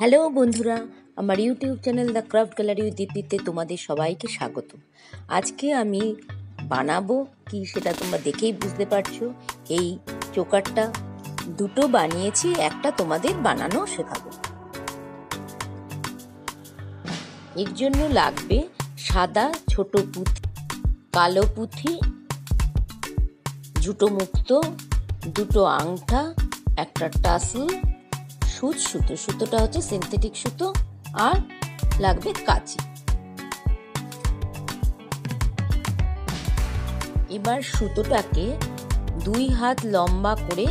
Hello বন্ধুরা, আমার YouTube channel the craft gallery with দীপ্তিতে তোমাদের সবাইকে স্বাগত। আজকে আমি বানাবো কি সেটা তোমরা দেখেই বুঝতে পারছো। এই চোকারটা দুটো বানিয়েছি, একটা তোমাদের বানানো শেখাবো। এর জন্য লাগবে সাদা ছোট পুঁথি, কালো পুঁথি, জুটো মুক্ত, দুটো আংটা, একটা টাসেল, সুতোটা হচ্ছে সিনথেটিক সুতো, আর লাগবে কাঁচি। এবার সুতোটাকে 2 হাত লম্বা করে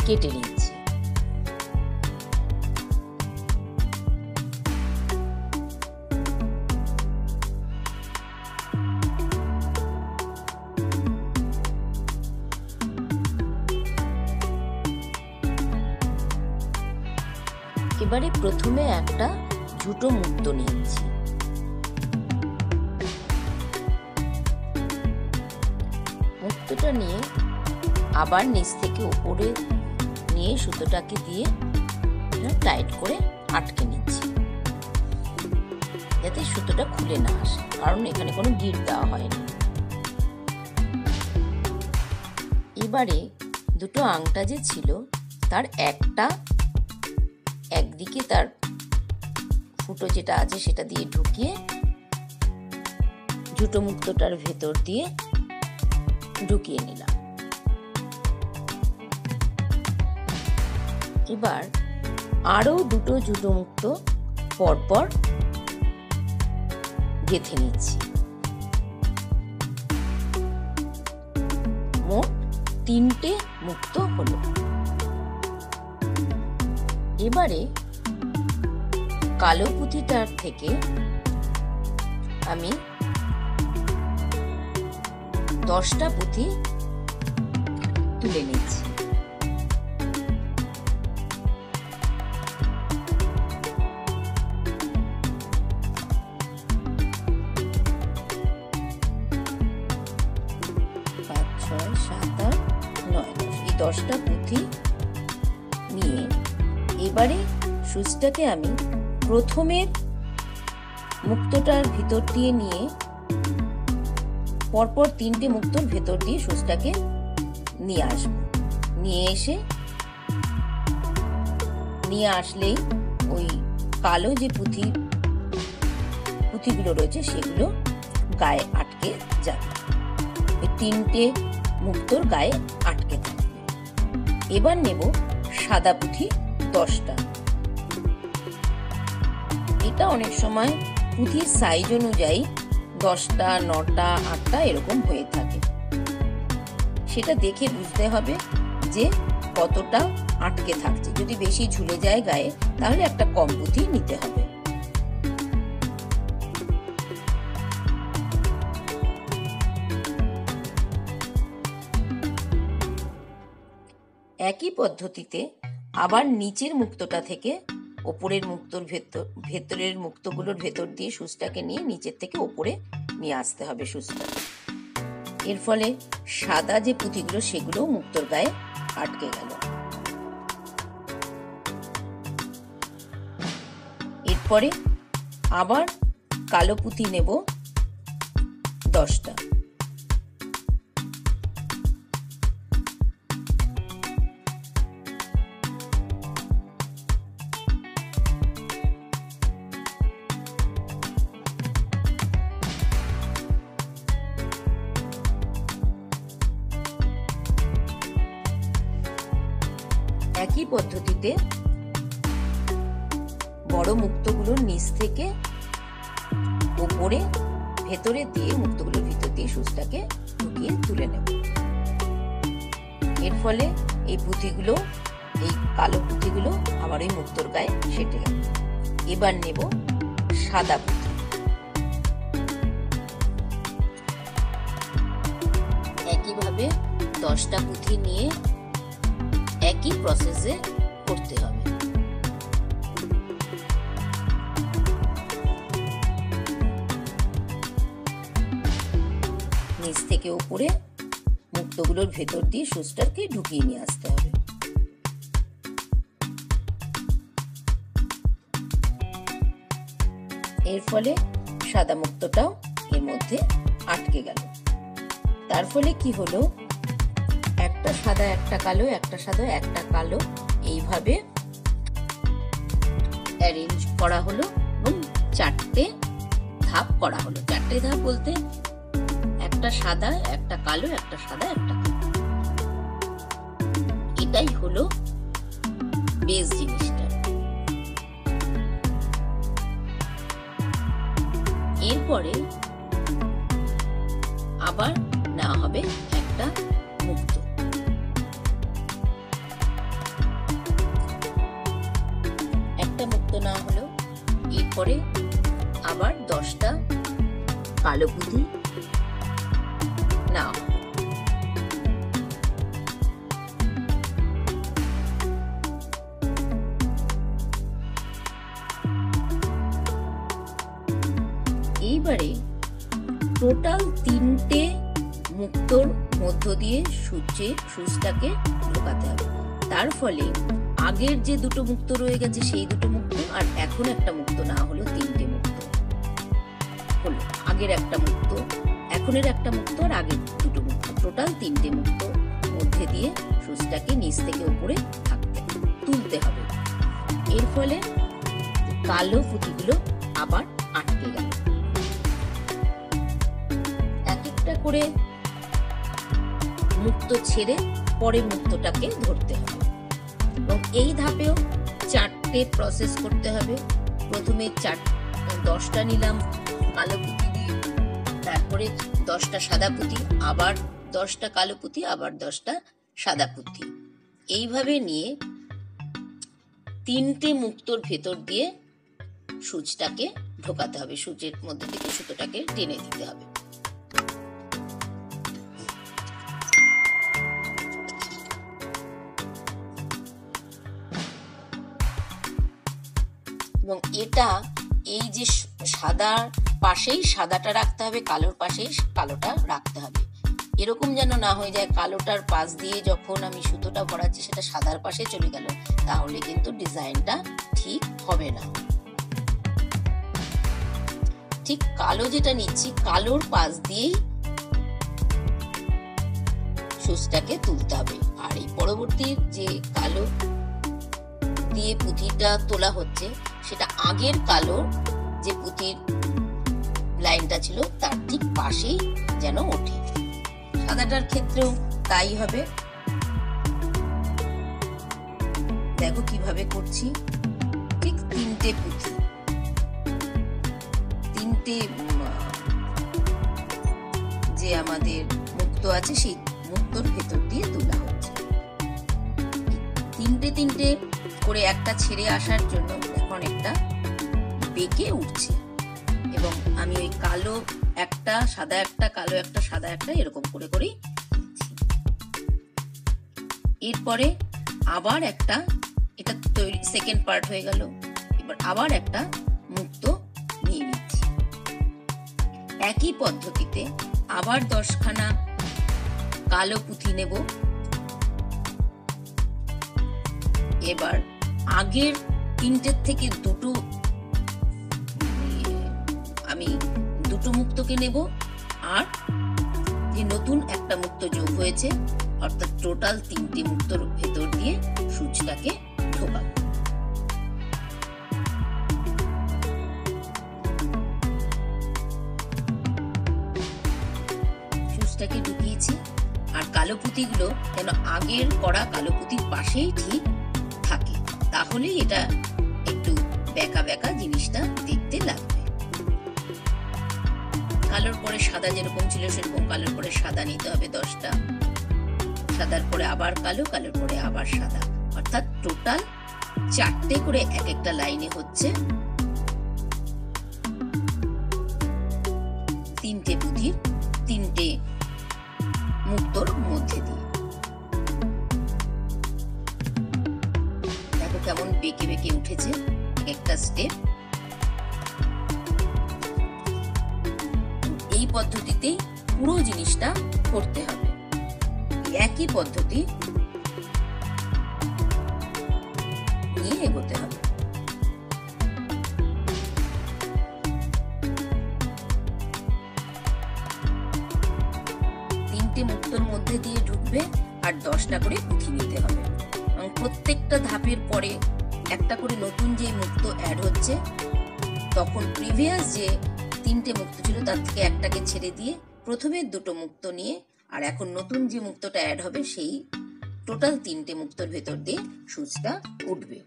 কেটে নিচ্ছি। এবারে প্রথমে একটা জুটো মুক্ত নিয়েছি। মুক্তটা নিয়ে আবার নিচ থেকে উপরে নিয়ে সুতোটাকে দিয়ে টাইট করে আটকে নিচ্ছি, যাতে সুতোটা খুলে না আসে, কারণ এখানে কোনো গিঁট দেওয়া হয়নি। এবারে দুটো আংটা যে ছিল তার একদিকে তার ফুটো যেটা আছে সেটা দিয়ে ঢুকিয়ে জুটো মুক্তটার ভেতর দিয়ে ঢুকিয়ে নিলাম। এবার আরো দুটো জুটো মুক্ত পরপর গেঁথে নিচ্ছি। মোট 3টে মুক্ত হলো। এবারে কালো পুঁথিটার থেকে আমি 10টা পুঁথি তুলে নিচ্ছি। এই 10টা পুঁথি নিয়ে এবারে সুচটাকে আমি প্রথমের মুক্তটার ভিতর দিয়ে নিয়ে পরপর 3টে মুক্তর ভেতর দিয়ে সুচটাকে নিয়ে আসবো। নিয়ে আসলেই ওই কালো যে পুঁথিগুলো রয়েছে সেগুলো গায়ে আটকে যাবে, ওই 3টে মুক্তর গায়ে আটকে থাকবে। এবার নেব সাদা পুঁথি 10টা। এটা অনেক সময় পুঁথির সাইজ অনুযায়ী 10টা, 9টা, 8টা এরকম হয়ে থাকে। সেটা দেখে বুঝতে হবে যে কতটা আটকে থাকছে। যদি বেশি ঝুলে যায় গায়ে তাহলে একটা কম পুঁথি নিতে হবে। একই পদ্ধতিতে আবার নিচের মুক্তটা থেকে ওপরের ভেতরের মুক্তগুলোর ভেতর দিয়ে সুচটাকে নিয়ে নিচের থেকে ওপরে নিয়ে আসতে হবে সুচটা। এর ফলে সাদা যে পুঁথিগুলো সেগুলো মুক্তর গায়ে আটকে গেল। এরপরে আবার কালো পুঁথি নেব 10টা। একই পদ্ধতিতে বড় মুক্তগুলোর নিচ থেকে উপরে ভেতরে দিয়ে মুক্তগুলোর ভিতর দিয়ে সুচটাকে ঢুকিয়ে তুলে নেব। এর ফলে এই কালো পুঁথিগুলো আবার ওই মুক্তর গায়ে সেটে গেল। এবার নেব সাদা পুঁথি। একইভাবে 10টা পুঁথি নিয়ে একই প্রসেসে করতে হবে। নিচ থেকে উপরে মুক্তগুলোর ভেতর দিয়ে সুচটাকে ঢুকিয়ে নিয়ে আসতে হবে। এর ফলে সাদা মুক্তটাও এর মধ্যে আটকে গেল। তার ফলে কি হলো, একটা সাদা একটা কালো, একটা সাদা একটা কালো, এইভাবে অ্যারেঞ্জ করা হলো এবং 4টে ধাপ করা হলো। 4টে ধাপ বলতে একটা সাদা একটা কালো, একটা সাদা একটা কালো। এটাই হলো বেস জিনিসটা। এরপরে আবার নেওয়া হবে একটা মুক্ত। একটা মুক্ত নেওয়া হলো, এরপরে আবার 10টা কালো পুঁতি নেওয়া হবে। এইবারে টোটাল 3টে মুক্তর মধ্য দিয়ে সুচটাকে ঢোকাতে হবে। তার ফলে আগের যে 2টো মুক্ত রয়ে গেছে সেই 2টো মুক্ত আর এখন একটা মুক্ত না হলো 3টে মুক্ত হলো। আগের একটা মুক্ত, এখনের একটা মুক্ত আর আগের 2টো মুক্ত, টোটাল 3টে মুক্ত মধ্যে দিয়ে সুচটাকে নিচ থেকে উপরে তুলতে হবে। এর ফলে কালো পুঁতিগুলো আবার আটকে গেল। করে মুক্ত ছেড়ে পরের মুক্তটাকে ধরতে হবে এবং এই ধাপেও 4টে প্রসেস করতে হবে। প্রথমে 10টা নিলাম কালো পুঁতি দিয়ে, তারপরে 10টা সাদা পুঁতি, আবার 10টা কালো পুঁতি, আবার 10টা সাদা পুঁতি। এইভাবে নিয়ে 3টে মুক্তর ভেতর দিয়ে সুচটাকে ঢোকাতে হবে। সুচের মধ্যে থেকে সুতোটাকে টেনে দিতে হবে। এবং এটা এই যে সাদার পাশেই সাদাটা রাখতে হবে, কালোর পাশেই কালোটা রাখতে হবে। এরকম যেন না হয়ে যায় কালোটার পাশ দিয়ে যখন আমি সুতোটা ভরাচ্ছি সেটা সাদার পাশে চলে গেল, তাহলে কিন্তু ডিজাইনটা ঠিক হবে না। ঠিক কালো যেটা নিচ্ছি, কালোর পাশ দিয়েই সুচটাকে তুলতে হবে। আর এই পরবর্তী যে কালো দিয়ে পুঁতিটা তোলা হচ্ছে সেটা আগের কালো যে পুঁতির লাইনটা ছিল তার ঠিক পাশেই যেন ওঠে। সাদাটার ক্ষেত্রেও তাই হবে। দেখো কিভাবে করছি। ঠিক 3টে পুঁতি, 3টে যে আমাদের মুক্ত আছে সেই মুক্তর ভেতর দিয়ে তোলা হচ্ছে। 3টে করে একটা ছেড়ে আসার জন্য এখন একটা বেঁকে উঠছে এবং আমি ওই কালো একটা সাদা একটা কালো একটা সাদা একটা এরকম করে করেই দিচ্ছি। এরপরে আবার একটা, এটা তৈরি সেকেন্ড পার্ট হয়ে গেল। এবার আবার একটা মুক্ত নিয়ে নিচ্ছি। একই পদ্ধতিতে আবার 10খানা কালো পুঁতি নেব। এবার আগের 3টের থেকে আমি 2টো মুক্তকে নেব আর যে নতুন একটা মুক্ত যোগ হয়েছে অর্থাৎ টোটাল 3টে মুক্তর ভেতর দিয়ে সুচটাকে ঢোকাবো। সুচটাকে ঢুকিয়েছি আর কালো পুঁতিগুলো যেন আগের করা কালো পুঁতির পাশেই ঠিক থাকে, তাহলে এটা একটু বেঁকা বেঁকা জিনিসটা দেখতে লাগবে। কালোর পরে সাদা যেরকম ছিল সেরকম কালোর পরে সাদা নিতে হবে 10টা, সাদার পরে আবার কালো, কালোর পরে আবার সাদা, অর্থাৎ টোটাল 4টে করে এক একটা লাইনে হচ্ছে 3টে পুঁতির 3টে মুক্তর মধ্যে দিয়ে। দেখো কেমন বেঁকে বেঁকে উঠেছে একটা স্টেপ। এই পদ্ধতিতেই পুরো জিনিসটা করতে হবে। একই পদ্ধতি নিয়ে এগোতে হবে। মুক্তোর মধ্যে দিয়ে ঢুকবে আর 10টা করে পুঁথি নিতে হবে। এবং প্রত্যেকটা ধাপের পরে একটা করে নতুন যে মুক্তো অ্যাড হচ্ছে, তখন প্রিভিয়াস যে 3টে মুক্তো ছিল তার থেকে একটাকে ছেড়ে দিয়ে প্রথমে 2টো মুক্তো নিয়ে আর এখন নতুন যে মুক্তোটা অ্যাড হবে সেই টোটাল 3টে মুক্তোর ভেতর দিয়ে সূচটা উঠবে।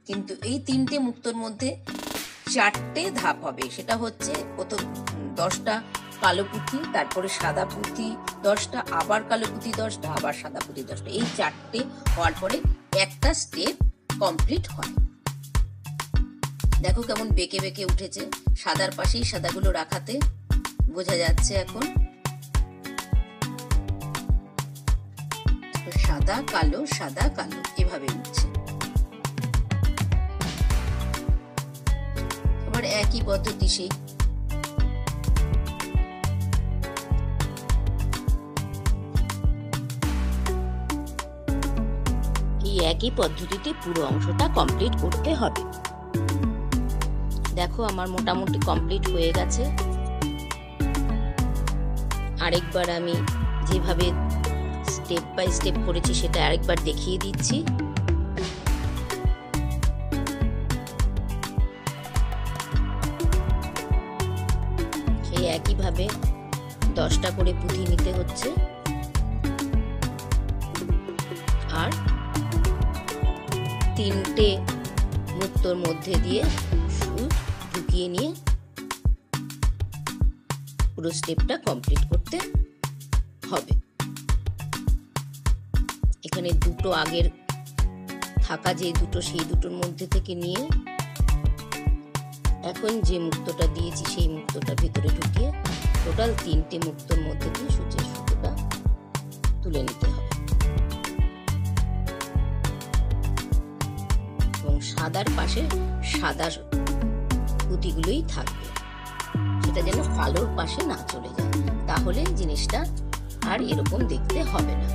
কিন্তু এই 3টে মুক্তোর মধ্যে 4টে ধাপ হবে। সেটা হচ্ছে প্রথম 10টা কালো পুঁথি, তারপরে সাদা পুঁথি 10টা, আবার কালো পুঁথি 10টা, আবার সাদা পুঁথি 10টা। এই 4টে হওয়ার পরে একটা স্টেপ কমপ্লিট হয়। দেখো কেমন বেঁকে বেঁকে উঠেছে, সাদার পাশেই সাদাগুলো রাখাতে বোঝা যাচ্ছে। এখন সাদা কালো সাদা কালো এভাবে উঠছে। আবার একই পদ্ধতি সেই একই পদ্ধতিতে পুরো অংশটা কমপ্লিট করতে হবে। দেখো আমার মোটামুটি কমপ্লিট হয়ে গেছে। আরেকবার আমি যেভাবে স্টেপ বাই স্টেপ করেছি সেটা আরেকবার দেখিয়ে দিচ্ছি। সেই একইভাবে 10টা করে পুঁথি নিতে হচ্ছে আর 3টে মুক্তোর মধ্যে দিয়ে সুচ ঢুকিয়ে নিয়ে পুরো স্টেপটা কমপ্লিট করতে হবে। এখানে 2টো আগের থাকা যে 2টো সেই 2টোর মধ্যে থেকে নিয়ে এখন যে মুক্তোটা দিয়েছি সেই মুক্তোটা ভিতরে ঢুকিয়ে টোটাল 3টে মুক্তোর মধ্যে দিয়ে সূচের সুতোটা তুলে নিতে হবে। এবং সাদার পাশে সাদা পুঁতিগুলোই থাকবে, সেটা যেন কালোর পাশে না চলে যায়, তাহলে জিনিসটা আর এরকম দেখতে হবে না।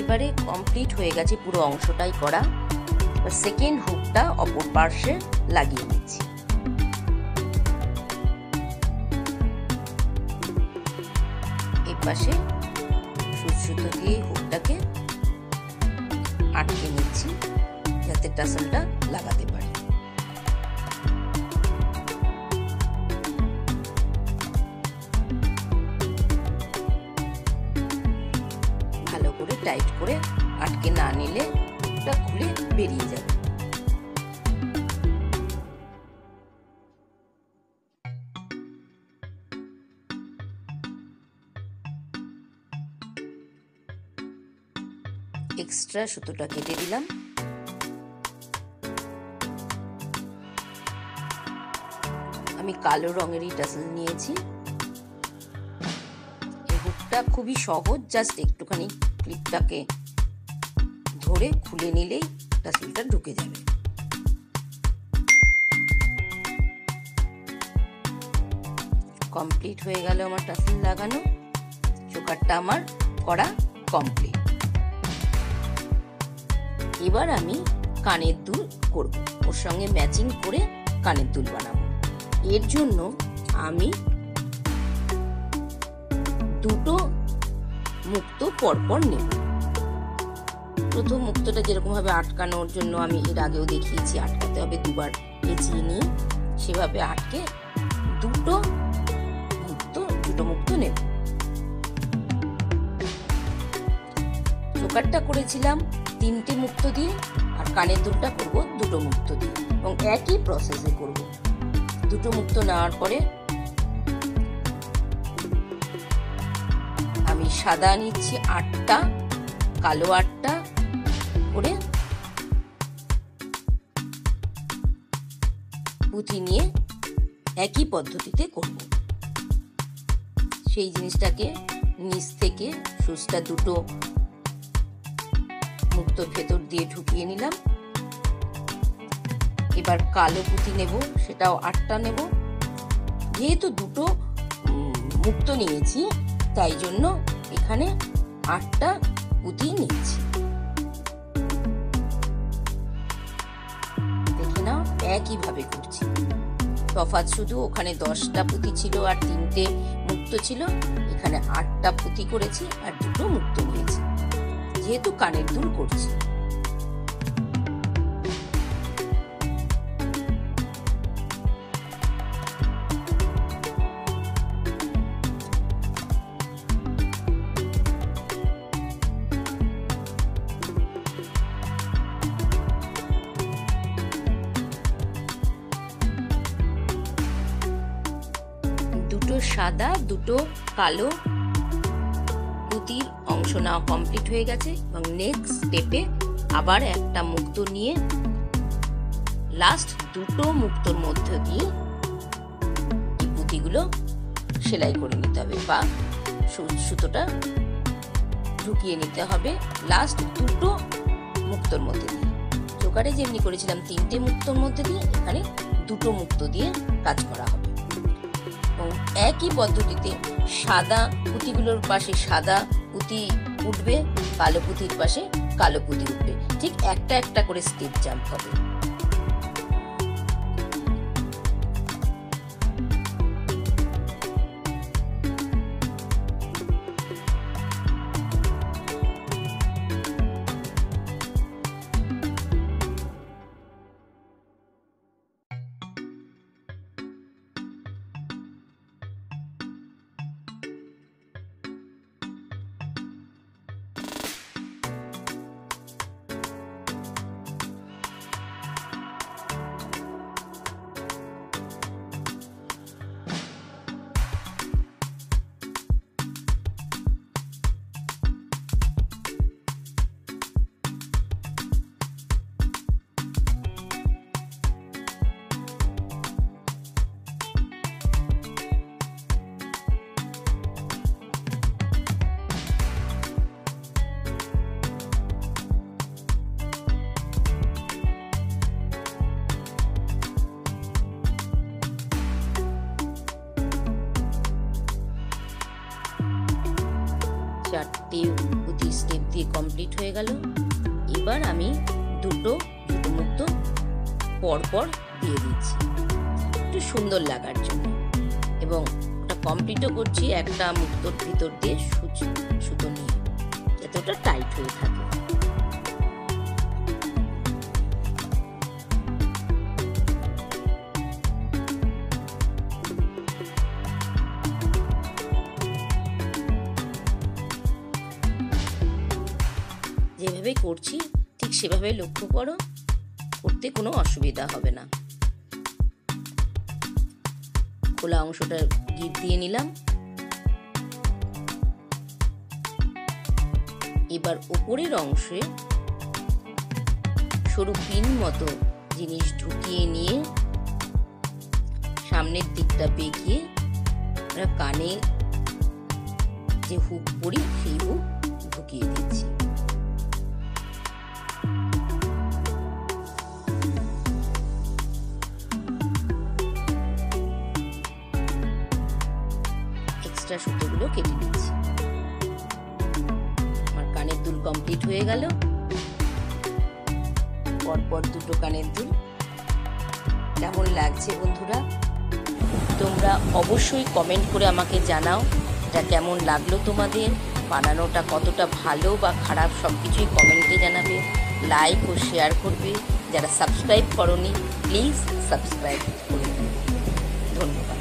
এবারে কমপ্লিট হয়ে গেছে পুরো অংশটাই করা। সেকেন্ড হুকটা অপর পার্শ্বে লাগিয়ে নিচ্ছি। এই পাশে সুচ সুতো দিয়ে হুকটাকে আটকে নিচ্ছি যাতে টাসেলটা লাগাতে পারি। টাইট করে আটকে না নিলে ওটা খুলে বেরিয়ে যাবে। এক্সট্রা সুতোটা কেটে দিলাম। আমি কালো রঙেরই টাসেল নিয়েছি। এই হুকটা খুবই সহজ, জাস্ট একটুখানি ক্লিপটাকে ধরে খুলে নিলেই টাসেলটা ঢুকে যাবে। কমপ্লিট হয়ে গেল আমার টাসেল লাগানো। চোকারটা আমার করা কমপ্লিট। এবার আমি কানের দুল করব, ওর সঙ্গে ম্যাচিং করে কানের দুল বানাবো। এর জন্য আমি 2টো মুক্তো পরপর নেব। প্রথম মুক্তোটা যেরকম ভাবে আটকানোর জন্য আমি এর আগেও দেখিয়েছি, আটকাতে হবে 2বার পেঁচিয়ে নিয়ে, সেভাবে আটকে 2টো মুক্তো নেব। চোকারটা করেছিলাম 3টে মুক্তো দিয়ে আর কানের দুলটা করব 2টো মুক্তো দিয়ে, এবং একই প্রসেসে করব। 2টো মুক্তো নেওয়ার পরে সাদা নিচ্ছি 8টা, কালো 8টা করে পুঁতি নিয়ে একই পদ্ধতিতে করব। সেই জিনিসটাকে নিচ থেকে সুচটা দুটো মুক্তোর ভেতর দিয়ে ঢুকিয়ে নিলাম। এবার কালো পুঁতি নেব, সেটাও 8টা নেব। যেহেতু দুটো মুক্তো নিয়েছি তাই জন্য এখানে 8টা পুঁতি নিচ্ছি। দেখে নাও একইভাবে করছি, তফাৎ শুধু ওখানে 10টা পুঁতি ছিল আর 3টে মুক্তো ছিল, এখানে 8টা পুঁতি করেছি আর দুটো মুক্তো নিয়েছি, যেহেতু কানের দুল করছি। দুটো সাদা দুটো কালো পুঁতির অংশ নাও কমপ্লিট হয়ে গেছে এবং নেক্সট স্টেপে আবার একটা মুক্তো নিয়ে লাস্ট দুটো মুক্তোর মধ্যে দিয়ে এই পুঁতিগুলো সেলাই করে নিতে হবে বা সুতোটা ঢুকিয়ে নিতে হবে লাস্ট দুটো মুক্তোর মধ্যে দিয়ে। চোকারে যেমনি করেছিলাম 3টে মুক্তোর মধ্যে দিয়ে, এখানে দুটো মুক্তো দিয়ে কাজ করা হবে। একই পদ্ধতিতে সাদা পুঁতিগুলোর পাশে সাদা পুঁতি উঠবে, কালো পুঁতির পাশে কালো পুঁতি উঠবে, ঠিক একটা একটা করে স্টেপ জাম্প হবে। চারটে পুঁতি স্টেপ দিয়ে কমপ্লিট হয়ে গেল। এবার আমি দুটো মুক্তো পরপর দিয়ে দিচ্ছি একটু সুন্দর লাগার জন্য, এবং ওটা কমপ্লিটও করছি একটা মুক্তোর ভিতর দিয়ে সুতো নিয়ে, যাতে ওটা টাইট হয়ে থাকে। যেভাবে করছি ঠিক সেভাবে লক্ষ্য করো, করতে কোনো অসুবিধা হবে না। খোলা অংশটা গিট দিয়ে নিলাম। এবার উপরের অংশে সরু পিন মতো জিনিস ঢুকিয়ে নিয়ে সামনের দিকটা বেঁকিয়ে আমরা কানে যে হুক পরি সেই হুক ঢুকিয়ে দিচ্ছি। এক্সট্রা সুতোগুলো কেটে নিচ্ছি। আমার কানের দুল কমপ্লিট হয়ে গেল। পরপর দুটো কানের দুল। কেমন লাগছে বন্ধুরা? তোমরা অবশ্যই কমেন্ট করে আমাকে জানাও এটা কেমন লাগলো তোমাদের, বানানোটা কতটা ভালো বা খারাপ সবকিছুই কমেন্টে জানাবে, লাইক ও শেয়ার করবে। যারা সাবস্ক্রাইব করোনি প্লিজ সাবস্ক্রাইব করে দিও। ধন্যবাদ।